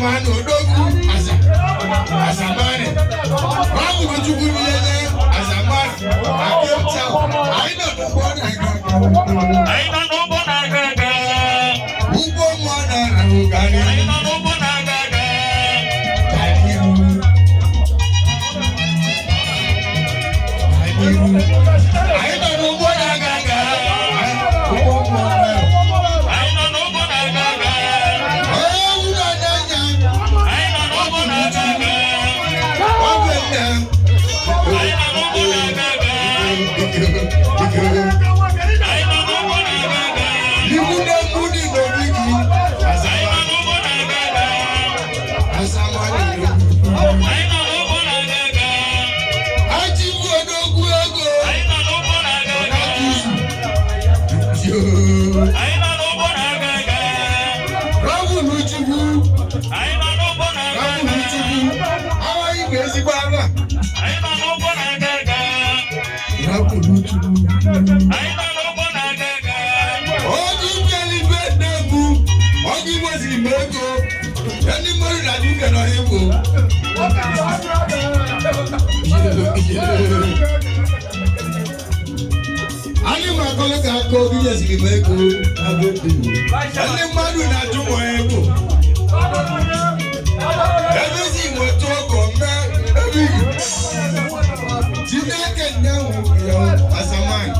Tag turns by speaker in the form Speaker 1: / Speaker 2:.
Speaker 1: Asamani odogu Asamani. Babu kuchukuru yeye Asamani. Akimta. Aina nobona gaga. Aina nobona gaga. Umuonarah gani. Aina nobona gaga. Na Iru. Aina nobona gaga. Umuonarah. Aina nobona gaga. Asamani.